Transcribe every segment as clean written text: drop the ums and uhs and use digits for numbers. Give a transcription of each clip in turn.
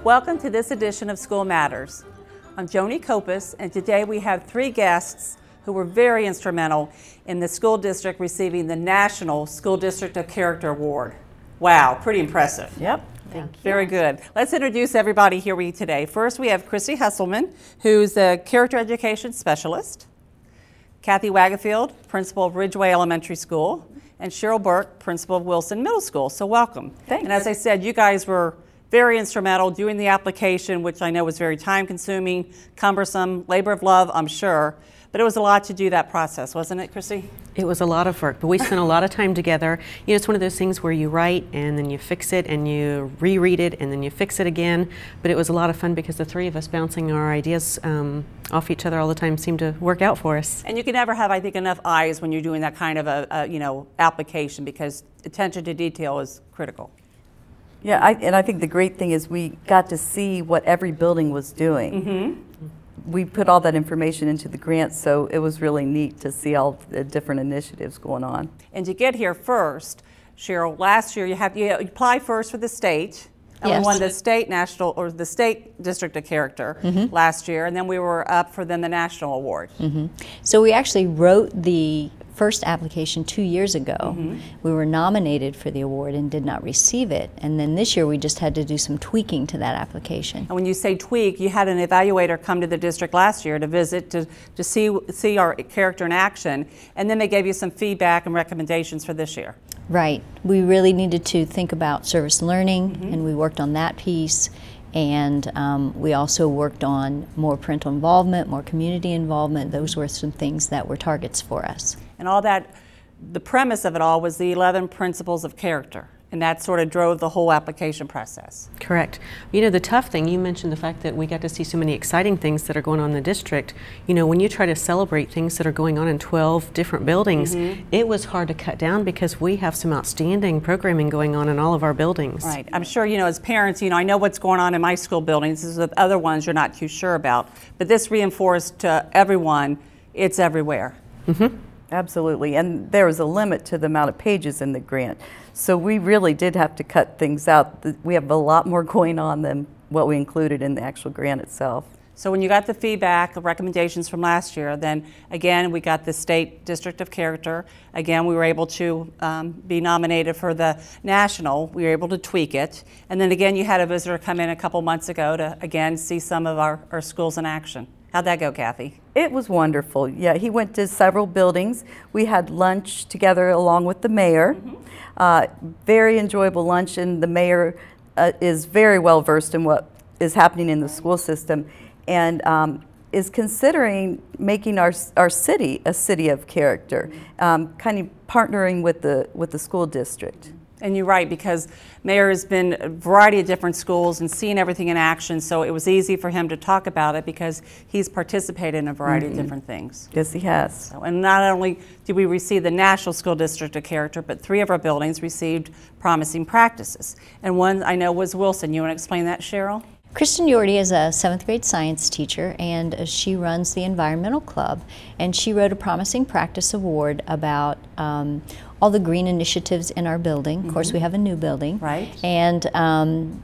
Welcome to this edition of School Matters. I'm Joni Kopis, and today we have three guests who were very instrumental in the school district receiving the National School District of Character Award. Wow, pretty impressive. Yep. Thank you. Very good. Let's introduce everybody here with you today. First, we have Christy Hesselman, who's the Character Education Specialist, Kathy Wagafield, Principal of Ridgeway Elementary School, and Cheryl Burke, Principal of Wilson Middle School. So welcome. Thanks. And as I said, you guys were very instrumental doing the application, which I know was very time-consuming, cumbersome, labor of love, I'm sure. But it was a lot to do that process, wasn't it, Chrissy? It was a lot of work, but we spent a lot of time together. You know, it's one of those things where you write and then you fix it and you reread it and then you fix it again. But it was a lot of fun because the three of us bouncing our ideas off each other all the time seemed to work out for us. And you can never have, I think, enough eyes when you're doing that kind of a application, because attention to detail is critical. Yeah, and I think the great thing is we got to see what every building was doing. Mm-hmm. We put all that information into the grant, so it was really neat to see all the different initiatives going on. And to get here first, Cheryl, last year you apply first for the state. And Yes. we won the state national, or the state district of character last year, and then we were up for the national award. So we actually wrote the first application 2 years ago. We were nominated for the award and did not receive it. And then this year we just had to do some tweaking to that application. And when you say tweak, you had an evaluator come to the district last year to visit, to see our character in action, and then they gave you some feedback and recommendations for this year. Right. We really needed to think about service learning, and we worked on that piece. And we also worked on more parental involvement, more community involvement. Those were some things that were targets for us. And all that, the premise of it all was the 11 principles of character. And that sort of drove the whole application process. Correct. You know, the tough thing, you mentioned the fact that we got to see so many exciting things that are going on in the district. You know, when you try to celebrate things that are going on in 12 different buildings, it was hard to cut down because we have some outstanding programming going on in all of our buildings. Right. I'm sure, you know, as parents, you know, I know what's going on in my school buildings. This is with other ones you're not too sure about. But this reinforced to everyone, it's everywhere. Absolutely, and there was a limit to the amount of pages in the grant. So we really did have to cut things out. We have a lot more going on than what we included in the actual grant itself. So when you got the feedback, the recommendations from last year, then again, we got the State District of Character. Again, we were able to be nominated for the national. We were able to tweak it. And then again, you had a visitor come in a couple months ago to, again, see some of our schools in action. How'd that go, Kathy? It was wonderful. Yeah, he went to several buildings. We had lunch together along with the mayor. Very enjoyable lunch, and the mayor is very well versed in what is happening in the school system, and is considering making our city a city of character, kind of partnering with the school district. And you're right, because Mayor has been a variety of different schools and seen everything in action, so it was easy for him to talk about it because he's participated in a variety of different things. Yes, he has. So, and not only did we receive the National School District of Character, but 3 of our buildings received promising practices. And one I know was Wilson. You want to explain that, Cheryl? Kristen Yorty is a 7th grade science teacher, and she runs the environmental club, and she wrote a promising practice award about all the green initiatives in our building. Of course, we have a new building. Right. And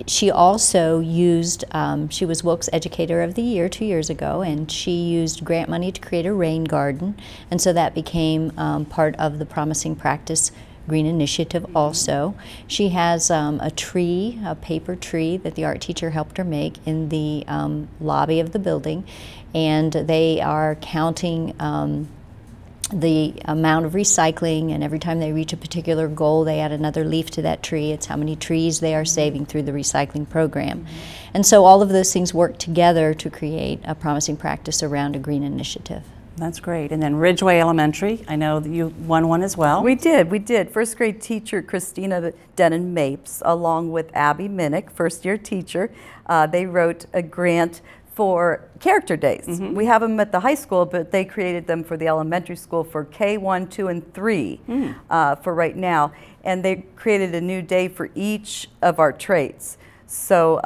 she also used, she was Wilkes Educator of the Year 2 years ago, and she used grant money to create a rain garden, and so that became part of the promising practice Green Initiative also. She has a tree, a paper tree that the art teacher helped her make in the lobby of the building, and they are counting the amount of recycling, and every time they reach a particular goal they add another leaf to that tree. It's how many trees they are saving through the recycling program. And so all of those things work together to create a promising practice around a green initiative. That's great. And then Ridgeway Elementary, I know that you won one as well. We did. First grade teacher Christina Denon Mapes, along with Abby Minnick, first year teacher, they wrote a grant for character days. We have them at the high school, but they created them for the elementary school for K1, 2, and 3 for right now. And they created a new day for each of our traits. So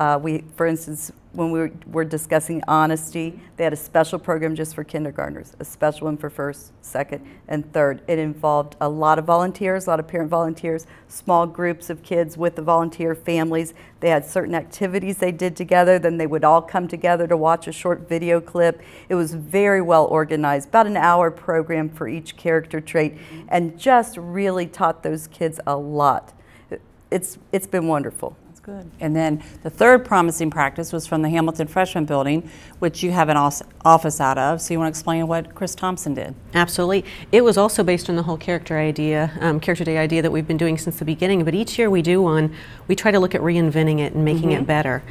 for instance, when we were discussing honesty, they had a special program just for kindergartners, a special one for first, second, and third. It involved a lot of volunteers, a lot of parent volunteers, small groups of kids with the volunteer families. They had certain activities they did together, then they would all come together to watch a short video clip. It was very well organized, about an hour program for each character trait, and just really taught those kids a lot. It's been wonderful. Good. And then the third promising practice was from the Hamilton Freshman Building, which you have an office out of. So you want to explain what Chris Thompson did? Absolutely. It was also based on the whole character idea, character day idea that we've been doing since the beginning. But each year we do one, we try to look at reinventing it and making it better.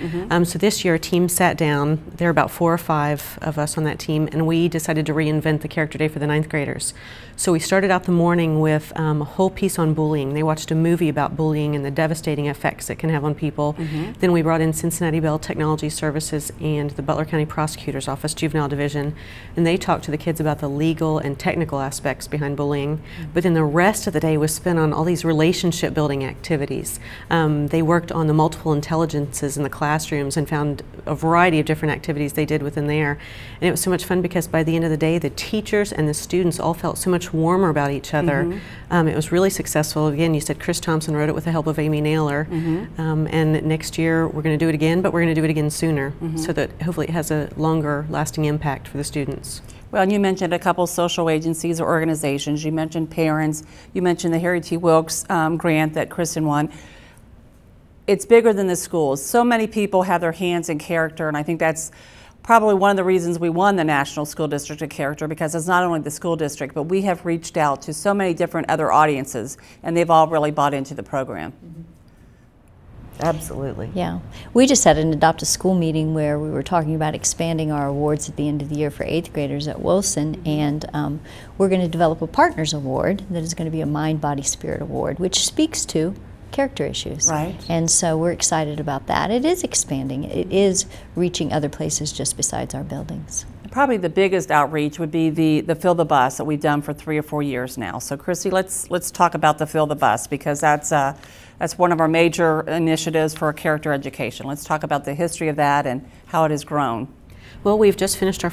So this year a team sat down, there are about 4 or 5 of us on that team, and we decided to reinvent the character day for the 9th graders. So we started out the morning with a whole piece on bullying. They watched a movie about bullying and the devastating effects it can have on people. Then we brought in Cincinnati Bell Technology Services and the Butler County Prosecutor's Office Juvenile Division, and they talked to the kids about the legal and technical aspects behind bullying. But then the rest of the day was spent on all these relationship building activities. They worked on the multiple intelligences in the classrooms and found a variety of different activities they did within there. And it was so much fun because by the end of the day, the teachers and the students all felt so much warmer about each other. It was really successful. Again, you said Chris Thompson wrote it with the help of Amy Naylor. And next year we're going to do it again, but we're going to do it again sooner so that hopefully it has a longer lasting impact for the students. Well, and you mentioned a couple social agencies or organizations. You mentioned parents. You mentioned the Harry T. Wilkes grant that Kristen won. It's bigger than the schools. So many people have their hands in character, and I think that's probably one of the reasons we won the National School District of Character, because it's not only the school district, but we have reached out to so many different other audiences, and they've all really bought into the program. Absolutely. Yeah. We just had an Adopt a School meeting where we were talking about expanding our awards at the end of the year for 8th graders at Wilson, and we're going to develop a Partners Award that is going to be a Mind, Body, Spirit Award, which speaks to character issues. Right. And so we're excited about that. It is expanding. It is reaching other places just besides our buildings. Probably the biggest outreach would be the Fill the Bus that we've done for 3 or 4 years now. So Chrissy, let's talk about the Fill the Bus, because that's one of our major initiatives for character education. Let's talk about the history of that and how it has grown. Well, we've just finished our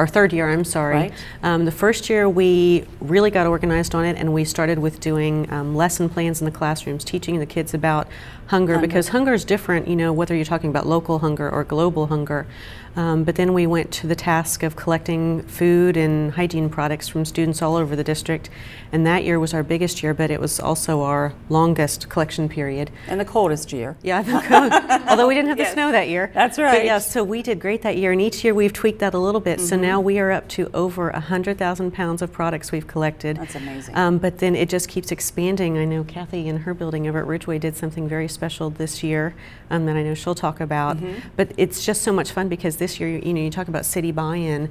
third year, I'm sorry. Right. The first year we really got organized on it, and we started with doing lesson plans in the classrooms, teaching the kids about hunger, because hunger is different, you know, whether you're talking about local hunger or global hunger. But then we went to the task of collecting food and hygiene products from students all over the district, and that year was our biggest year, but it was also our longest collection period. And the coldest year. Yeah, although we didn't have the snow that year. That's right. But yeah, so we did great that year, and each year we've tweaked that a little bit. So now we are up to over 100,000 pounds of products we've collected. That's amazing. But then it just keeps expanding. I know Kathy in her building over at Ridgeway did something very special this year that I know she'll talk about. But it's just so much fun because this year, you know, you talk about city buy-in.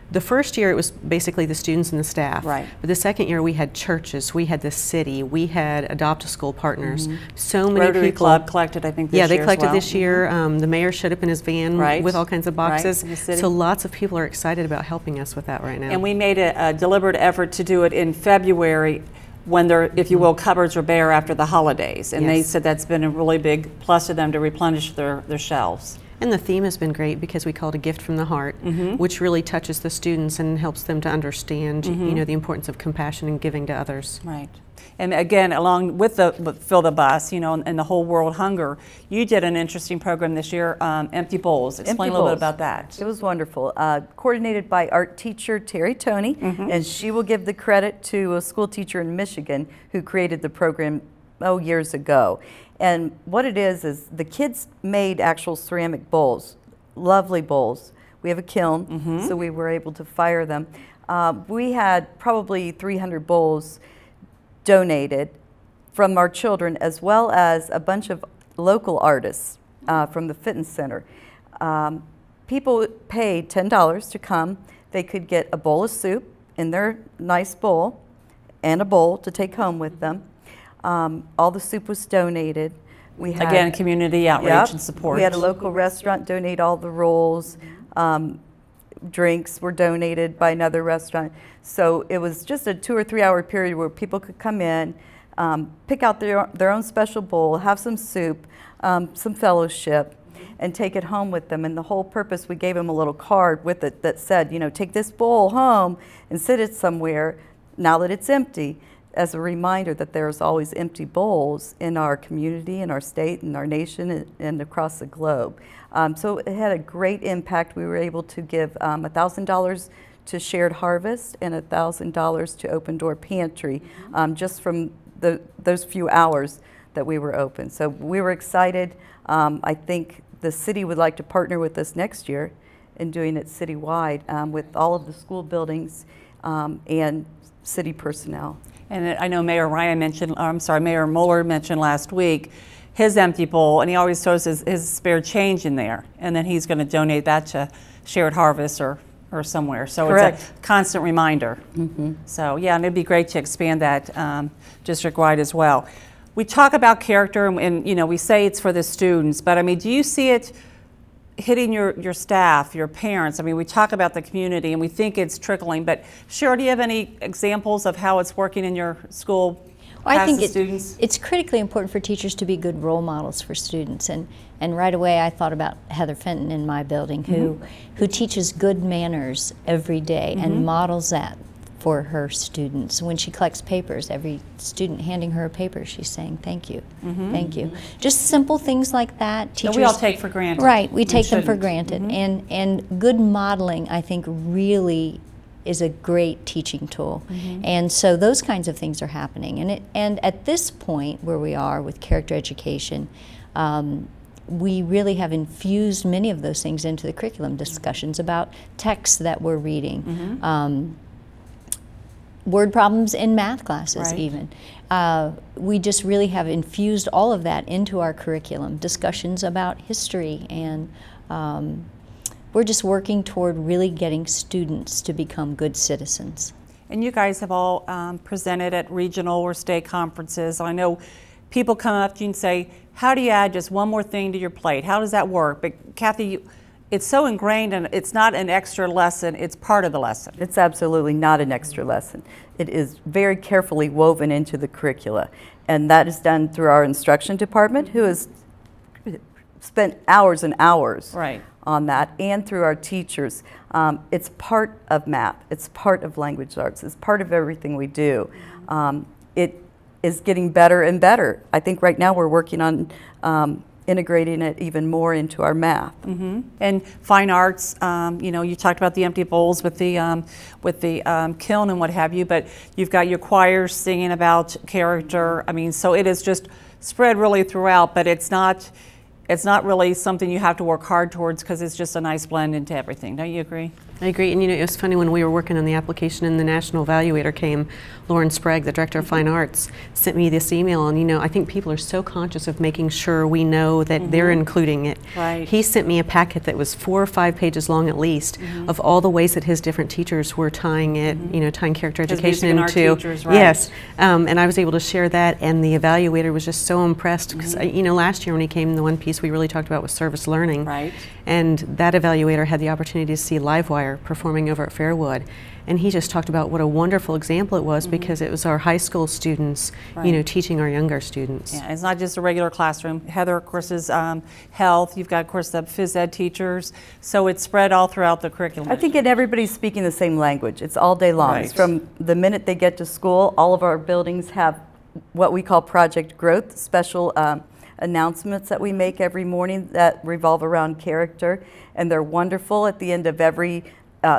The first year it was basically the students and the staff. Right. But the second year we had churches, we had the city, we had Adopt a School partners. So many Rotary people. Club collected, I think, this year. Yeah, they collected as well. this year. The mayor showed up in his van with all kinds of boxes. in the city. So lots of people are excited about helping us with that right now. And we made a deliberate effort to do it in February, when their, if you will, cupboards are bare after the holidays. And they said that's been a really big plus to them to replenish their shelves. And the theme has been great because we call it a gift from the heart, which really touches the students and helps them to understand, you know, the importance of compassion and giving to others. Right. And again, along with the Fill the Bus, you know, and the whole world hunger, you did an interesting program this year, Empty Bowls. Explain a little bit about that. It was wonderful. Coordinated by art teacher Terry Toney, and she will give the credit to a school teacher in Michigan who created the program years ago. And what it is the kids made actual ceramic bowls, lovely bowls. We have a kiln, so we were able to fire them. We had probably 300 bowls donated from our children, as well as a bunch of local artists from the fitness center. People paid $10 to come. They could get a bowl of soup in their nice bowl and a bowl to take home with them. All the soup was donated. We had, again, community outreach and support. We had a local restaurant donate all the rolls. Drinks were donated by another restaurant. So it was just a 2 or 3 hour period where people could come in, pick out their own special bowl, have some soup, some fellowship, and take it home with them. And the whole purpose, we gave them a little card with it that said, you know, take this bowl home and sit it somewhere now that it's empty, as a reminder that there's always empty bowls in our community, in our state, in our nation, and across the globe. So it had a great impact. We were able to give $1,000 to Shared Harvest and $1,000 to Open Door Pantry, just from those few hours that we were open. So we were excited. I think the city would like to partner with us next year in doing it citywide with all of the school buildings and city personnel. And I know Mayor Ryan mentioned, Mayor Mueller mentioned last week his empty bowl, and he always throws his spare change in there, and then he's going to donate that to Shared Harvest or somewhere. So Correct. It's a constant reminder. So yeah, and it'd be great to expand that district-wide as well. We talk about character, and you know, we say it's for the students, but I mean, do you see it hitting your staff, your parents? I mean, we talk about the community and we think it's trickling, but Cheryl, do you have any examples of how it's working in your school? Well, I think students? It's critically important for teachers to be good role models for students, and right away I thought about Heather Fenton in my building, who teaches good manners every day and models that for her students. When she collects papers, every student handing her a paper, she's saying thank you, thank you. Just simple things like that. Teachers, that we all take for granted. Right, we take them for granted, and good modeling, I think, really is a great teaching tool. And so those kinds of things are happening. And at this point where we are with character education, we really have infused many of those things into the curriculum, discussions about texts that we're reading, word problems in math classes even. We just really have infused all of that into our curriculum, discussions about history, and we're just working toward really getting students to become good citizens. And you guys have all presented at regional or state conferences. I know people come up to you and say, how do you add just one more thing to your plate? How does that work? But Kathy, it's so ingrained, and it's not an extra lesson, it's part of the lesson. It's absolutely not an extra lesson. It is very carefully woven into the curricula, and that is done through our instruction department, who has spent hours and hours on that, and through our teachers. It's part of math, it's part of language arts, it's part of everything we do. It is getting better and better. I think right now we're working on integrating it even more into our math. And fine arts, you know, you talked about the empty bowls with the kiln and what have you, but you've got your choirs singing about character. I mean, so it is just spread really throughout, but it's not really something you have to work hard towards, because it's just a nice blend into everything. Don't you agree? I agree, and you know, it was funny when we were working on the application and the national evaluator came, Lauren Sprague, the director of fine arts, sent me this email, and you know, I think people are so conscious of making sure we know that they're including it. He sent me a packet that was 4 or 5 pages long at least of all the ways that his different teachers were tying it, you know, tying character education into. Teachers, yes, and I was able to share that, and the evaluator was just so impressed, because you know, last year when he came, the one piece we really talked about was service learning. And that evaluator had the opportunity to see Livewire performing over at Fairwood, and he just talked about what a wonderful example it was, because it was our high school students, you know, teaching our younger students. Yeah, it's not just a regular classroom. Heather, of course, is health. You've got, of course, the phys ed teachers. So it's spread all throughout the curriculum. I think everybody's speaking the same language. It's all day long. It's from the minute they get to school. All of our buildings have what we call Project Growth, special announcements that we make every morning that revolve around character, and they're wonderful. At the end of every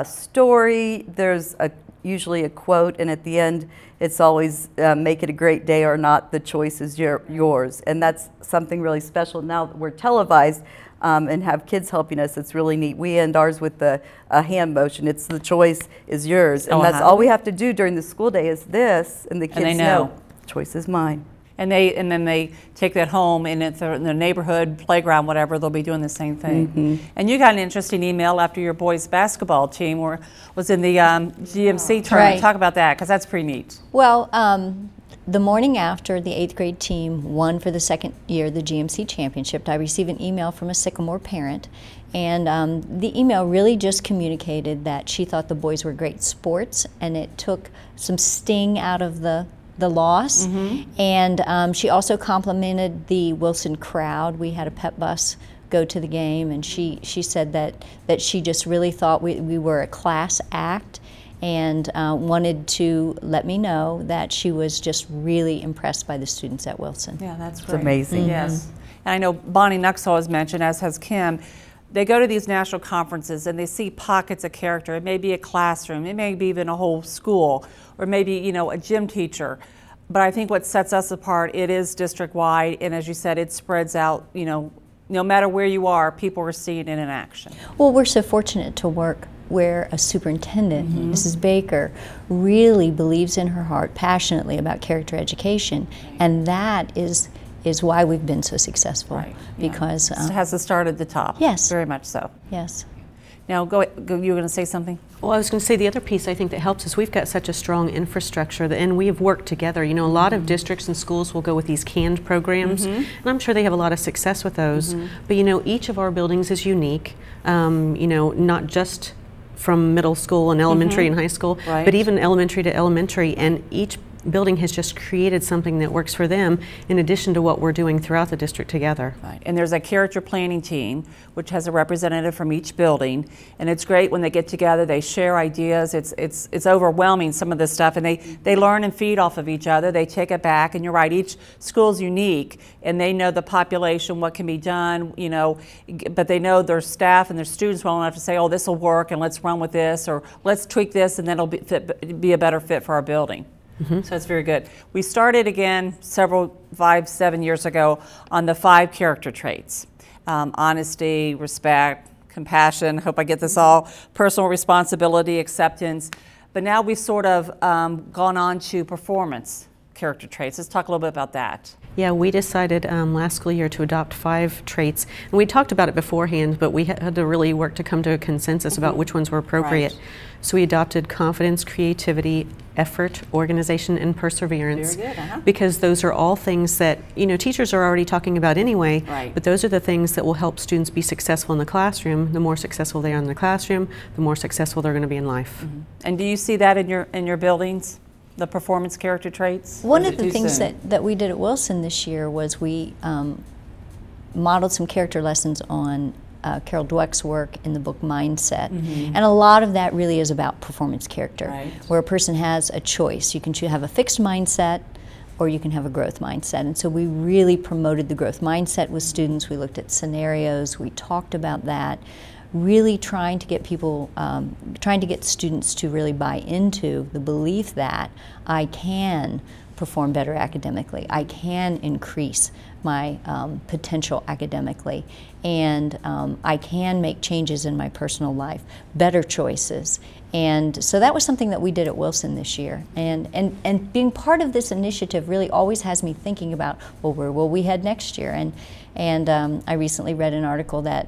story, there's usually a quote, and at the end it's always make it a great day or not, the choice is yours. And that's something really special. Now that we're televised and have kids helping us, it's really neat. We end ours with a hand motion. It's the choice is yours, and that's all we have to do during the school day is this, and the kids know choice is mine. And then they take that home, and if they're in the neighborhood playground, whatever, they'll be doing the same thing. And you got an interesting email after your boys' basketball team was in the GMC tournament. Talk about that, because that's pretty neat. Well, the morning after the 8th grade team won for the second year the GMC championship, I received an email from a Sycamore parent, and the email really just communicated that she thought the boys were great sports, and it took some sting out of the the loss. And she also complimented the Wilson crowd. We had a pep bus go to the game, and she said that she just really thought we were a class act, and wanted to let me know that she was just really impressed by the students at Wilson. Yeah, that's great. It's amazing. Yes. And I know Bonnie Nuxall has mentioned, as has Kim, they go to these national conferences and they see pockets of character. It may be a classroom, it may be even a whole school, or maybe, you know, a gym teacher. But I think what sets us apart, it is district-wide, and as you said, it spreads out, you know, no matter where you are, people are seeing it in action. Well, we're so fortunate to work where a superintendent, Mrs. Baker, really believes in her heart passionately about character education, and that is why we've been so successful. Right. Because it has to start at the top. Yes. Very much so. Yes. Now, you were going to say something? Well, I was going to say the other piece I think that helps is we've got such a strong infrastructure and we have worked together. You know, a lot of districts and schools will go with these canned programs, and I'm sure they have a lot of success with those. But you know, each of our buildings is unique. You know, not just from middle school and elementary and high school, but even elementary to elementary, and each building has just created something that works for them in addition to what we're doing throughout the district together. Right. And there's a character planning team which has a representative from each building, and it's great when they get together, they share ideas. It's overwhelming, some of this stuff, and they learn and feed off of each other. They take it back, and you're right, each school's unique and they know the population, what can be done, you know, but they know their staff and their students well enough to say, oh, this will work and let's run with this, or let's tweak this and then it'll be a better fit for our building. So it's very good. We started again 5-7 years ago on the 5 character traits. Honesty, respect, compassion, hope I get this all, personal responsibility, acceptance. But now we've sort of gone on to performance character traits. Let's talk a little bit about that. Yeah, we decided last school year to adopt 5 traits. And we talked about it beforehand, but we had to really work to come to a consensus about which ones were appropriate. Right. So we adopted confidence, creativity, effort, organization, and perseverance. Very good, because those are all things that, you know, teachers are already talking about anyway, but those are the things that will help students be successful in the classroom. The more successful they are in the classroom, the more successful they're going to be in life. And do you see that in your buildings? The performance character traits? One of the things that we did at Wilson this year was we modeled some character lessons on Carol Dweck's work in the book Mindset. And a lot of that really is about performance character, where a person has a choice. You can have a fixed mindset or you can have a growth mindset. And so we really promoted the growth mindset with students. We looked at scenarios, we talked about that, really trying to get people, trying to get students to really buy into the belief that I can perform better academically, I can increase my potential academically, and I can make changes in my personal life, better choices. And so that was something that we did at Wilson this year. And being part of this initiative really always has me thinking about, well, where will we head next year? And I recently read an article that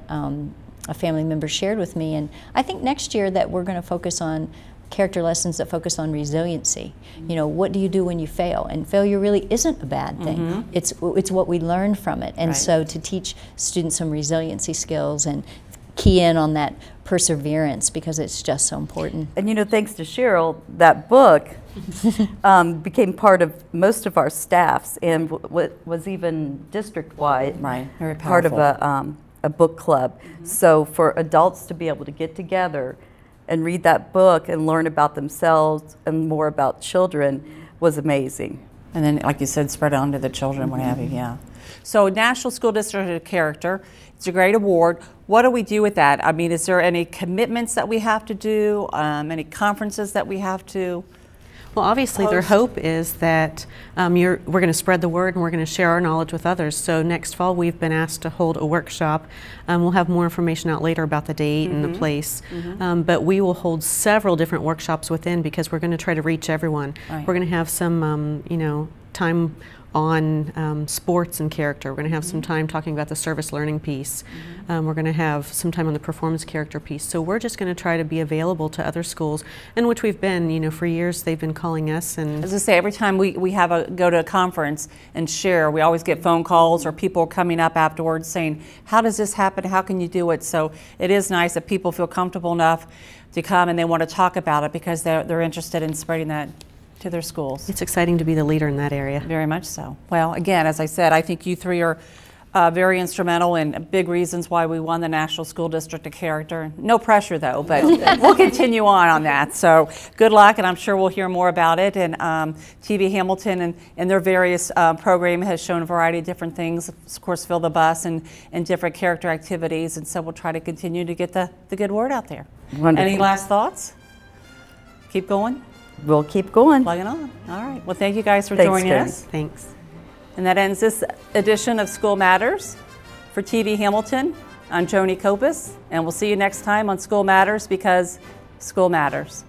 a family member shared with me, and I think next year that we're going to focus on character lessons that focus on resiliency. You know, what do you do when you fail? And failure really isn't a bad thing. It's what we learn from it. And so to teach students some resiliency skills and key in on that perseverance, because it's just so important. And you know, thanks to Cheryl, that book became part of most of our staffs and was even district-wide Very part of a book club. So for adults to be able to get together and read that book and learn about themselves and more about children was amazing. And then, like you said, spread it on to the children, what have you, yeah. So National School District of Character, it's a great award. What do we do with that? I mean, is there any commitments that we have to do, any conferences that we have to? Well, obviously their hope is that we're going to spread the word and we're going to share our knowledge with others. So next fall we've been asked to hold a workshop. We'll have more information out later about the date and the place. But we will hold several different workshops within, because we're going to try to reach everyone. We're going to have some, you know, time on sports and character. We're going to have some time talking about the service learning piece. We're going to have some time on the performance character piece. So we're just going to try to be available to other schools, in which we've been, you know, for years they've been calling us. And as I say, every time we have go to a conference and share, we always get phone calls or people coming up afterwards saying, how does this happen? How can you do it? So it is nice that people feel comfortable enough to come and they want to talk about it, because they're interested in spreading that to their schools. It's exciting to be the leader in that area. Very much so. Well, again, as I said, I think you three are very instrumental and big reasons why we won the National School District of Character. No pressure though, but we'll continue on that. So good luck, and I'm sure we'll hear more about it. And TV Hamilton and their various program has shown a variety of different things. Of course, Fill the Bus and different character activities. And so we'll try to continue to get the good word out there. Wonderful. Any last thoughts? Keep going? We'll keep going. Plugging on. All right. Well, thank you guys for Thanks, joining Karen. us. Thanks. And that ends this edition of School Matters. For TV Hamilton, I'm Joni Kopis, and we'll see you next time on School Matters, because school matters.